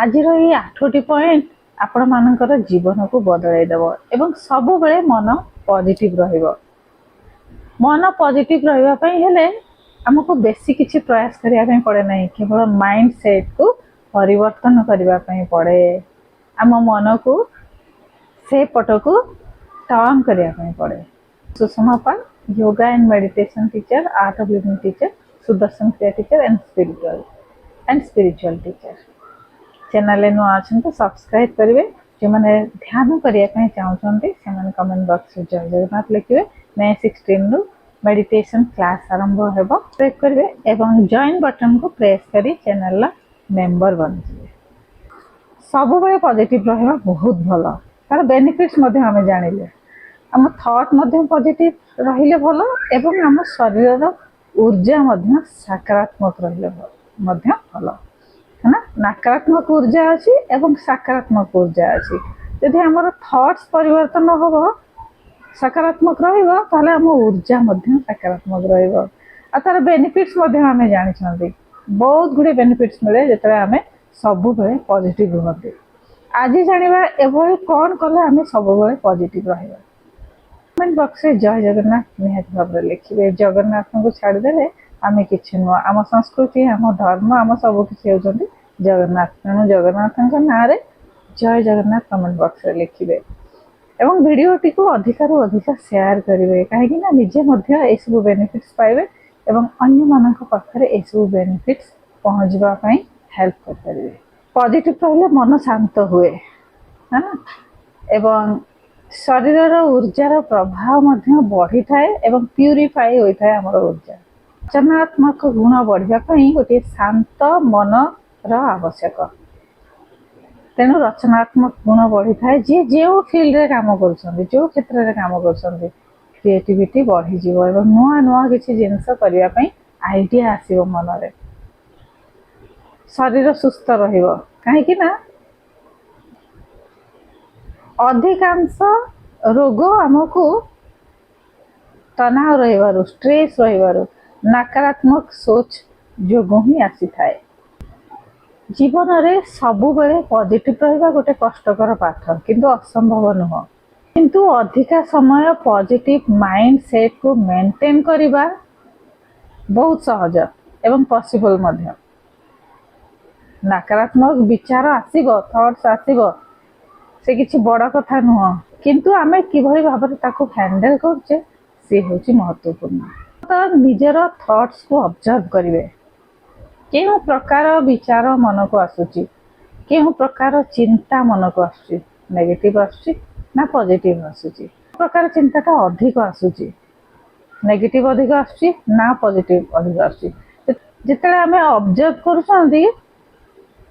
आज ये 8टी पॉइंट आपण मानकर जीवन को बदल देव एवं सब बेले मन पॉजिटिव रहिबो। मन पॉजिटिव रहिबा हेले हमको बेसी किछि प्रयास करिया पड़े नहीं, केवल माइंड सेट को परिवर्तन करने पड़े। आम मन को से पट को टर्न करने पड़े। Sushma Pal, yoga and meditation teacher, art of living teacher, Sudarshan Kriya teacher and spiritual teacher. Channel नुआ अच्छा तो सब्सक्राइब करेंगे। जो मैंने ध्यान करने चाहते से कमेंट बॉक्स में जय जगन्नाथ लिखे। May 16 रु मेडिटेशन क्लास आरंभ होगा। सब्सक्राइब करेंगे एवं जॉइन बटन को प्रेस करी चैनल मेंबर बन जाए। सब बड़े पॉजिटिव रहा बहुत भल, तार बेनिफिट्स आम जानिले। आम थॉट पॉजिटिव रहिले भल एवं आम शरीर ऊर्जा सकारात्मक रहिले भल है ना। नकारात्मक ऊर्जा अच्छी एवं सकारात्मक ऊर्जा अच्छी। यदि आमर थॉट्स परिवर्तन हम सकारात्मक रहा आम ऊर्जा सकारात्मक रार बेनिफिट्स आम जानी बहुत गुड़े बेनिफिट्स मिले जो आम सब बेले पॉजिटिव रुहते। आज जाना एभली कौन कले आम सब बेले पॉजिटिव रहा। कमेंट बॉक्स में जय जगन्नाथ निहाती भाव लिखे। जगन्नाथ को छाड़देले आम कि नुह। आम संस्कृति आम धर्म आम सब किसी होती जगन्नाथ। तेणु जगन्नाथ ना जय जगन्नाथ कमेंट बॉक्स में लिखे एवं वीडियोटी को अधिकारु अधिक शेयर करेंगे, कहीं निजे सब बेनिफिट्स पाइबे एवं अन्य मानक पाखरे ए सब बेनिफिट्स पहुँचवाई हेल्प करेंगे। पॉजिटिव रहिले मन शांत हुए है ना एवं शरीर ऊर्जार प्रभाव बढ़ी थाए एवं प्यूरिफाई होता है आमर ऊर्जा। रचनात्मक गुण बढ़ापी गोटे शांत मन आवश्यक। तेणु रचनात्मक गुण बढ़ी थाए जी जो फील्ड रे काम कर जो क्षेत्र में काम कर क्रिएटिविटी बढ़ीज नुआ नुआ किसी जिनस करने आइडिया आसो मन रे। शरीर सुस्थ रही अधिकांश रोग आमको तनाव रही स्ट्रेस रही नकारात्मक सोच जो ही आसी थाए। जीवन रे सबु बेले पॉजिटिव रहिबा गोटे कष्टकर पाठ किंतु असंभव नुह। किंतु अधिका समय पॉजिटिव माइंड सेट को मेंटेन करिबा बहुत सहज एवं पॉसिबल मध्य। नकारात्मक विचार आसीबो, थॉट्स आसीबो, से किछि बड़ कथा नुह, किंतु आमे किभली भाबरे ताको हैंडल करछे से होछि महत्वपूर्ण। तो निजर थॉट्स को ऑब्जर्व करिवे। केउ प्रकार विचार मन को आसुची, केउ प्रकार चिंता मन को आसुची, नेगेटिव आसुची ना पॉजिटिव आसुची। प्रकार चिंताटा अधिक आसुची, नेगेटिव अधिक आसुची ना पॉजिटिव अधिक आसुची। जेतेले आमे ऑब्जर्व करूछंती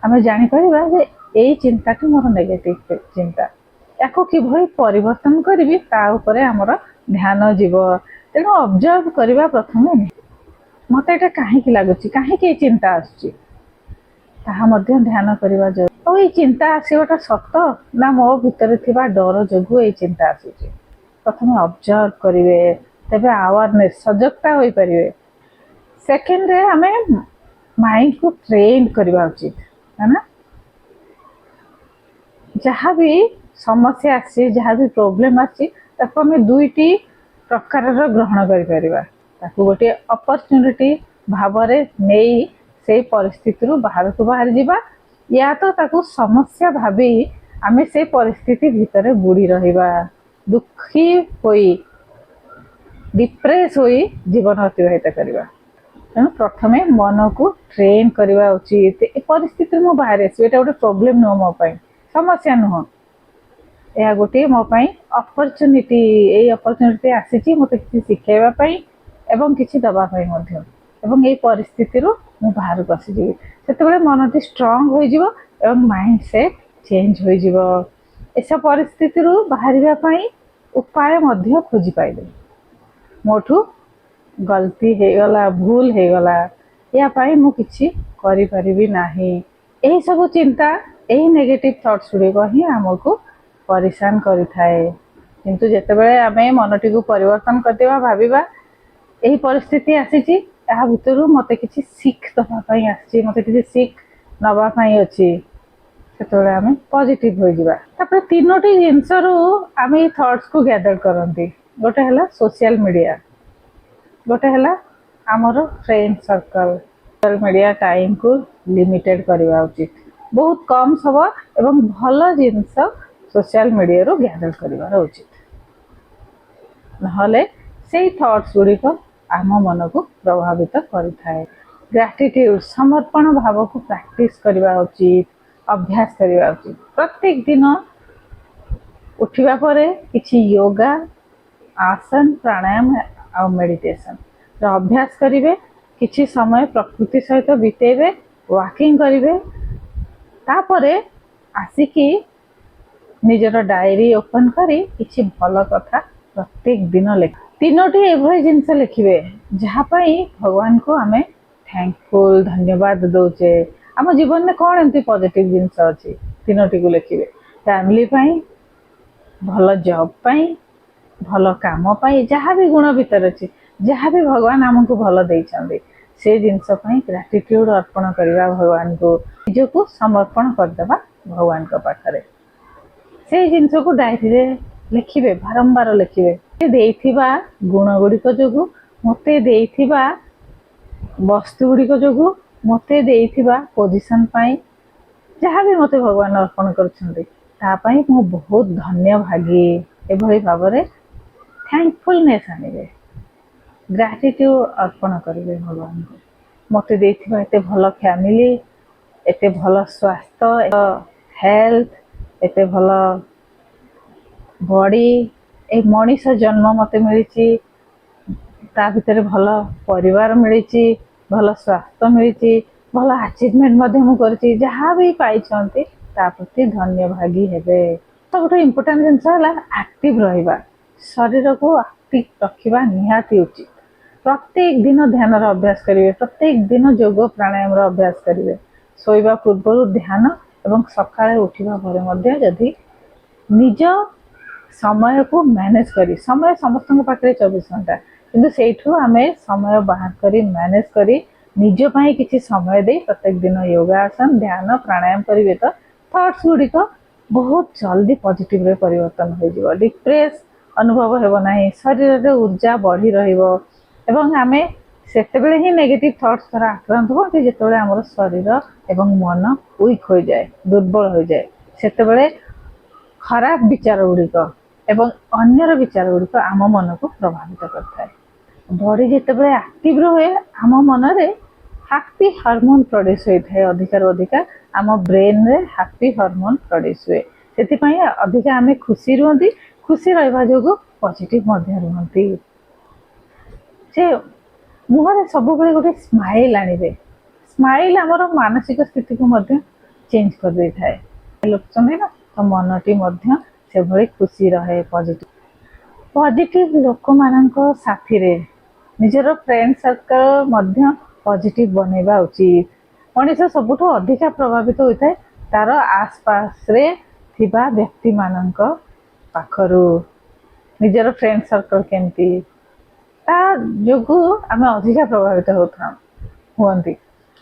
आमे जानि परिबा जे एई चिंताटी मोर नेगेटिव चिंता, याको किभली परिवर्तन करिवि ता उपरे हमर ध्यान जीव। तेणु ऑब्जर्व करिबा प्रथम मत ये कहीं लगुच कहीं चिंता आसुची ध्यान करवा जरूरी। और ये चिंता आसवाटा सत ना मो भितर थिबा डर जोगु ये चिंता आसुची। प्रथम ऑब्जर्व करेंगे तेबे अवेयरनेस सजगता हो पारे। सेकेंड रे हमें माइंड को ट्रेन करवा उचित है ना। जहाँ भी समस्या आसी जहाँ भी प्रोब्लेम आसी ताको हमें दुईटी प्रकार ग्रहण करिपरिबा। ताकू गोटे अपॉर्चुनिटी भावरे नहीं से परिस्थिति बाहर को बाहर जावा या तो ताकू समस्या भाभी आमे से परिस्थिति भितर बुड़ी रहिबा, दुखी होई डिप्रेस होई जीवन अतिबाहित करवा। तेणु प्रथमे मन को ट्रेन करवा उचित। ए परिस्थिति मु बाहर आसी एटा गोटे प्रॉब्लम नुह, मो पाई समस्या नुह, यह गोटे मो पाई अपॉर्चुनिटी। ए अपॉर्चुनिटी आसी मते किसी शिखाइबा पाई एवं किसी दबा पाई मध्य एवं ये परिस्थिति मु बाहर को आसीजी। से मनटी स्ट्रांग हो माइंड सेट चेंज हो ऐसा परिस्थिति बाहर उपाय मध्य खोजी पाइले। मोठू गलती हो गला, भूल हो गला, या पाई मु किछि करि परिबि नाही। एही सब चिंता यही नेगेटिव थॉट्स गुड़िक ही आमको परेशान करि थाए। किंतु जेतेबेले आमे मनटी को परिवर्तन करदेबा, भाबिबा यही परिस्थिति आसी भितर मत कि शिख दवाई मत कि शिख नवापाई अच्छी ସେତେବେଳେ ଆମେ ପଜିଟିଭ ହୋଇଯିବା। ତାପରେ ତିନୋଟି ଜିନିଷରୁ ଆମେ ଏଇ ଥଟ୍ସ କୁ ଗ୍ୟାଦର କରନ୍ତି। ଗୋଟେ ହେଲା ସୋସିଆଲ ମିଡ଼ିଆ, ଗୋଟେ ହେଲା ଆମର ଫ୍ରେଣ୍ଡ ସର୍କଲ। ସୋସିଆଲ ମିଡ଼ିଆ ଟାଇମକୁ ଲିମିଟେଡ୍ କରିବା ଉଚିତ, ବହୁତ କମ୍ ହବ ଏବଂ ଭଲ ଜିନିଷ ସୋସିଆଲ ମିଡ଼ିଆରୁ ଗ୍ୟାଦର କରିବାର ଉଚିତ। ନହେଲେ ସେଇ ଥଟ୍ସ ଗୁଡ଼ିକ ଆମ ମନକୁ ପ୍ରଭାବିତ କରିଥାଏ। ଗ୍ରାଟିଟ୍ୟୁଡ, ସମର୍ପଣ ଭାବକୁ ପ୍ରାକ୍ଟିସ କରିବା ଉଚିତ, ଅଭ୍ୟାସ କରିବା ଉଚିତ। ପ୍ରତ୍ୟେକ ଦିନ ଉଠିବା ପରେ କିଛି ୟୋଗା, ଆସନ, ପ୍ରାଣାୟାମ ଆଉ ମେଡିଟେସନର ଅଭ୍ୟାସ କରିବେ। କିଛି ସମୟ ପ୍ରକୃତି ସହିତ ବିତେଇବେ, ୱାକିଂ କରିବେ। ତାପରେ ଆସିକି ନିଜର ଡାଏରୀ ଓପନ କରି କିଛି ଭଲ କଥା ପ୍ରତ୍ୟେକ ଦିନ ଲେଖ। ତିନୋଟି ଏଭଳି ଜିନିଷ ଲେଖିବେ ଯାହା ପାଇଁ ଭଗବାନଙ୍କୁ ଆମେ ଥ୍ୟାଙ୍କଫୁଲ, ଧନ୍ୟବାଦ ଦଉଛେ। ଆମ ଜୀବନରେ କ'ଣ ଏମିତି ପଜିଟିଭ ଜିନିଷ ଅଛି, ତିନୋଟିକୁ ଲେଖିବେ। ଫ୍ୟାମିଲି ପାଇଁ, ଭଲ ଜବ୍ ପାଇଁ, ଭଲ କାମ ପାଇଁ, ଯାହା ବି ଗୁଣ ଭିତରେ ଅଛି, ଯାହା ବି ଭଗବାନ ଆମକୁ ଭଲ ଦେଇଛନ୍ତି, ସେ ଜିନିଷ ପାଇଁ ଗ୍ରାଟିଟ୍ୟୁଡ ଅର୍ପଣ କରିବା ଭଗବାନଙ୍କୁ, ନିଜକୁ ସମର୍ପଣ କରିଦେବା ଭଗବାନଙ୍କ ପାଖରେ। ସେଇ ଜିନିଷକୁ ଡାଏରୀରେ ଲେଖିବେ, ବାରମ୍ବାର ଲେଖିବେ। ଦେଇଥିବା ଗୁଣ ଗୁଡ଼ିକ ଯୋଗୁଁ, ମୋତେ ଦେଇଥିବା ବସ୍ତୁ ଗୁଡ଼ିକ ଯୋଗୁଁ, ମୋତେ ଦେଇଥିବା ପୋଜିସନ ପାଇଁ, ଯାହା ବି ମୋତେ ଭଗବାନ ଅର୍ପଣ କରୁଛନ୍ତି ତା ପାଇଁ ମୁଁ ବହୁତ ଧନ୍ୟଭାଗୀ। ଏଭଳି ଭାବରେ ଥ୍ୟାଙ୍କଫୁଲନେସ୍ ଆଣିବେ, ଗ୍ରାଟିଟ୍ୟୁଡ ଅର୍ପଣ କରିବେ ଭଗବାନଙ୍କୁ। ମୋତେ ଦେଇଥିବା ଏତେ ଭଲ ଫ୍ୟାମିଲି, ଏତେ ଭଲ ସ୍ୱାସ୍ଥ୍ୟ, ହେଲ୍ଥ, ଏତେ ଭଲ ବଡି, ଏ ମଣିଷ ଜନ୍ମ ମୋତେ ମିଳିଛି, ତା ଭିତରେ ଭଲ ପରିବାର ମିଳିଛି, ଭଲ ସ୍ୱାସ୍ଥ୍ୟ ମିଳିଛି, ଭଲ ଆଚିଭମେଣ୍ଟ ମଧ୍ୟ ମୁଁ କରିଛି। ଯାହା ବି ପାଇଛନ୍ତି ତା ପ୍ରତି ଧନ୍ୟଭାଗୀ ହେବେ। ସବୁଠୁ ଇମ୍ପୋର୍ଟାଣ୍ଟ ଜିନିଷ ହେଲା ଆକ୍ଟିଭ ରହିବା। ଶରୀରକୁ ଆକ୍ଟିଭ ରଖିବା ନିହାତି ଉଚିତ। ପ୍ରତ୍ୟେକ ଦିନ ଧ୍ୟାନର ଅଭ୍ୟାସ କରିବେ, ପ୍ରତ୍ୟେକ ଦିନ ଯୋଗ ପ୍ରାଣାୟାମର ଅଭ୍ୟାସ କରିବେ। ଶୋଇବା ପୂର୍ବରୁ ଧ୍ୟାନ ଏବଂ ସକାଳେ ଉଠିବା ପରେ ମଧ୍ୟ ଯଦି ନିଜ ସମୟକୁ ମ୍ୟାନେଜ କରି, ସମୟ ସମସ୍ତଙ୍କ ପାଖରେ 24 ଘଣ୍ଟା, କିନ୍ତୁ ସେଇଠୁ ଆମେ ସମୟ ବାହାର କରି ମ୍ୟାନେଜ କରି ନିଜ ପାଇଁ କିଛି ସମୟ ଦେଇ ପ୍ରତ୍ୟେକ ଦିନ ଯୋଗାସନ, ଧ୍ୟାନ, ପ୍ରାଣାୟାମ କରିବେ ତ ଥଟ୍ସ ଗୁଡ଼ିକ ବହୁତ ଜଲ୍ଦି ପଜିଟିଭରେ ପରିବର୍ତ୍ତନ ହୋଇଯିବ। ଡିପ୍ରେସ ଅନୁଭବ ହେବ ନାହିଁ, ଶରୀରରେ ଉର୍ଜା ବଢ଼ି ରହିବ ଏବଂ ଆମେ ସେତେବେଳେ ହିଁ ନେଗେଟିଭ ଥଟ୍ସ ଦ୍ୱାରା ଆକ୍ରାନ୍ତ ହୁଅନ୍ତି ଯେତେବେଳେ ଆମର ଶରୀର ଏବଂ ମନ ୱିକ୍ ହୋଇଯାଏ, ଦୁର୍ବଳ ହୋଇଯାଏ। ସେତେବେଳେ ଖରାପ ବିଚାର ଗୁଡ଼ିକ ଏବଂ ଅନ୍ୟର ବିଚାର ଗୁଡ଼ିକ ଆମ ମନକୁ ପ୍ରଭାବିତ କରିଥାଏ। ବଡି ଯେତେବେଳେ ଆକ୍ଟିଭ ରୁହେ, ଆମ ମନରେ ହାପି ହରମୋନ ପ୍ରଡ୍ୟୁସ ହୋଇଥାଏ। ଅଧିକାରୁ ଅଧିକା ଆମ ବ୍ରେନରେ ହାପି ହରମୋନ ପ୍ରଡ୍ୟୁସ ହୁଏ। ସେଥିପାଇଁ ଅଧିକା ଆମେ ଖୁସି ରୁହନ୍ତି। ଖୁସି ରହିବା ଯୋଗୁଁ ପଜିଟିଭ ମଧ୍ୟ ରୁହନ୍ତି। ସେ ମୁହଁରେ ସବୁବେଳେ ଗୋଟେ ସ୍ମାଇଲ ଆଣିବେ। ସ୍ମାଇଲ ଆମର ମାନସିକ ସ୍ଥିତିକୁ ମଧ୍ୟ ଚେଞ୍ଜ କରିଦେଇଥାଏ। ଲୋଚନ୍ତି ନା, ତ ମନଟି ମଧ୍ୟ ସେଭଳି ଖୁସି ରହେ। ପଜିଟିଭ ଲୋକମାନଙ୍କ ସାଥିରେ ନିଜର ଫ୍ରେଣ୍ଡ ସର୍କଲ ମଧ୍ୟ ପଜିଟିଭ ବନେଇବା ଉଚିତ। ମଣିଷ ସବୁଠୁ ଅଧିକା ପ୍ରଭାବିତ ହୋଇଥାଏ ତାର ଆସପାସରେ ଥିବା ବ୍ୟକ୍ତିମାନଙ୍କ ପାଖରୁ। ନିଜର ଫ୍ରେଣ୍ଡ ସର୍କଲ କେମିତି, ତା ଯୋଗୁଁ ଆମେ ଅଧିକା ପ୍ରଭାବିତ ହୁଅନ୍ତି।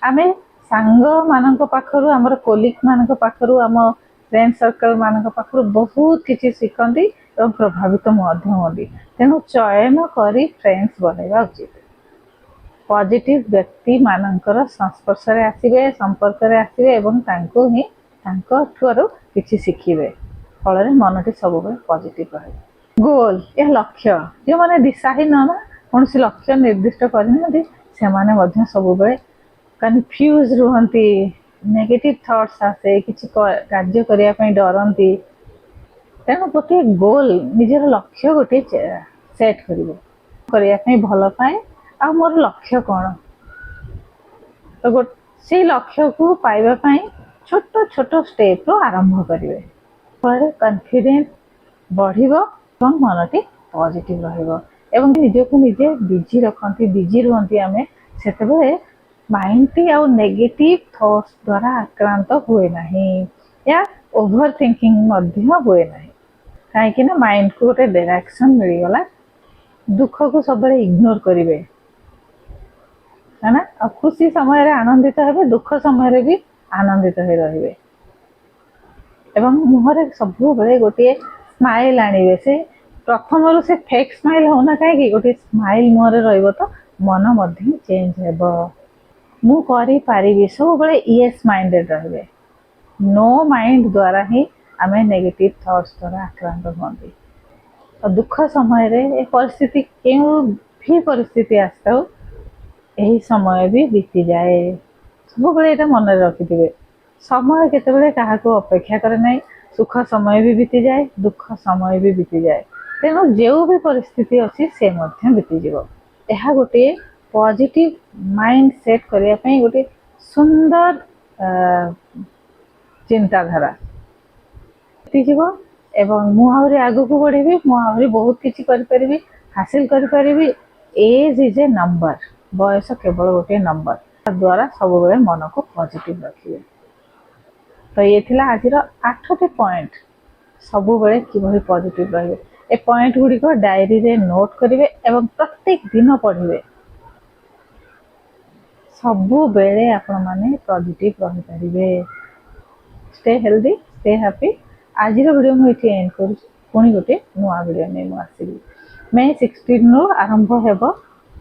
ଆମେ ସାଙ୍ଗମାନଙ୍କ ପାଖରୁ, ଆମର କୋଲିଗ ମାନଙ୍କ ପାଖରୁ, ଆମ ଫ୍ରେଣ୍ଡ ସର୍କଲ ମାନଙ୍କ ପାଖରୁ ବହୁତ କିଛି ଶିଖନ୍ତି ଏବଂ ପ୍ରଭାବିତ ମଧ୍ୟ ହୁଅନ୍ତି। ତେଣୁ ଚୟନ କରି ଫ୍ରେଣ୍ଡସ୍ ବନେଇବା ଉଚିତ। ପଜିଟିଭ ବ୍ୟକ୍ତିମାନଙ୍କର ସଂସ୍ପର୍ଶରେ ଆସିବେ, ସମ୍ପର୍କରେ ଆସିବେ ଏବଂ ତାଙ୍କୁ ହିଁ ତାଙ୍କ ଠାରୁ କିଛି ଶିଖିବେ। ଫଳରେ ମନଟି ସବୁବେଳେ ପଜିଟିଭ ରହିବ। ଗୋଲ, ଏହା ଲକ୍ଷ୍ୟ। ଯେଉଁମାନେ ଦିଶାହୀନ, କୌଣସି ଲକ୍ଷ୍ୟ ନିର୍ଦ୍ଦିଷ୍ଟ କରିନାହାନ୍ତି, ସେମାନେ ମଧ୍ୟ ସବୁବେଳେ କନଫ୍ୟୁଜ ରୁହନ୍ତି, ନେଗେଟିଭ ଥଟ୍ସ ଆସେ, କିଛି କାର୍ଯ୍ୟ କରିବା ପାଇଁ ଡରନ୍ତି। ତେଣୁ ଗୋଟିଏ ଗୋଲ, ନିଜର ଲକ୍ଷ୍ୟ ଗୋଟିଏ ସେଟ୍ କରିବ। କରିବା ପାଇଁ ଭଲ ପାଏ ଆଉ ମୋର ଲକ୍ଷ୍ୟ କ'ଣ, ତ ସେଇ ଲକ୍ଷ୍ୟକୁ ପାଇବା ପାଇଁ ଛୋଟ ଛୋଟ ଷ୍ଟେପ୍ରୁ ଆରମ୍ଭ କରିବେ। ଫଳରେ କନଫିଡେନ୍ସ ବଢ଼ିବ ଏବଂ ମନଟି ପଜିଟିଭ ରହିବ। ଏବଂ ନିଜକୁ ନିଜେ ବିଜି ରଖନ୍ତି, ବିଜି ରୁହନ୍ତି ଆମେ, ସେତେବେଳେ ମାଇଣ୍ଡଟି ଆଉ ନେଗେଟିଭ ଥଟ୍ସ ଦ୍ୱାରା ଆକ୍ରାନ୍ତ ହୁଏ ନାହିଁ। ଏହା ଓଭର ଥିଙ୍କିଂ ମଧ୍ୟ ହୁଏ ନାହିଁ। କାହିଁକି ନା ମାଇଣ୍ଡକୁ ଗୋଟେ ଡାଇରେକ୍ସନ ମିଳିଗଲା। ଦୁଃଖକୁ ସବୁବେଳେ ଇଗ୍ନୋର କରିବେ ନା, ଆଉ ଖୁସି ସମୟରେ ଆନନ୍ଦିତ ହେବେ, ଦୁଃଖ ସମୟରେ ବି ଆନନ୍ଦିତ ହୋଇ ରହିବେ। ଏବଂ ମୁହଁରେ ସବୁବେଳେ ଗୋଟିଏ ସ୍ମାଇଲ୍ ଆଣିବେ। ସେ ପ୍ରଥମରୁ ସେ ଫେକ୍ ସ୍ମାଇଲ୍ ହଉନା କାହିଁକି, ଗୋଟିଏ ସ୍ମାଇଲ୍ ମୁହଁରେ ରହିବ ତ ମନ ମଧ୍ୟ ଚେଞ୍ଜ ହେବ। ମୁଁ କରିପାରିବି, ସବୁବେଳେ ୟେସ୍ ମାଇଣ୍ଡେଡ୍ ରହିବେ। नो माइंड द्वारा ही आम नेगेटिव थॉट्स द्वारा आक्रांत हुए। और दुख समय रे ए परिस्थिति केउ भी परिस्थिति आसता यही समय भी बीती जाए। सब ये मन रखिथे, समय केतबेले काहाको अपेक्षा करे ना। सुख समय भी बीती जाए, दुख समय भी बीती जाए। तेणु जो भी परिस्थिति अच्छी से बीतीज। यह गोटे पॉजिटिव माइंड सेट करने गोटे सुंदर चिंताधारा बीतीज। एवं मुझे आगू को बढ़ी, मुझे बहुत किसी करी हासिल करी। एज इज ए नंबर, बयस केवल गोटे नंबर द्वारा सब बेले मन को पॉजिटिव रखिए। तो ये थिला आज 8टी पॉइंट सब बेले कि पॉजिटिव रहिए। ए पॉइंट गुड़िक डायरी रे नोट करेंगे एवं प्रत्येक दिन पढ़े। सबु बेले आपण माने पॉजिटिव रही पारिबे। Stay healthy, stay happy. आज वीडियो मुझे एंड कर पुणी गोटे नुआ वीडियो नहीं मुझे May 16 आरंभ हेब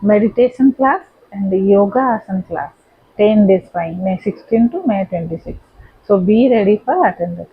मेडिटेशन क्लास एंड योगा आसन class 10 days May 16 to May 26. So be ready for attendance.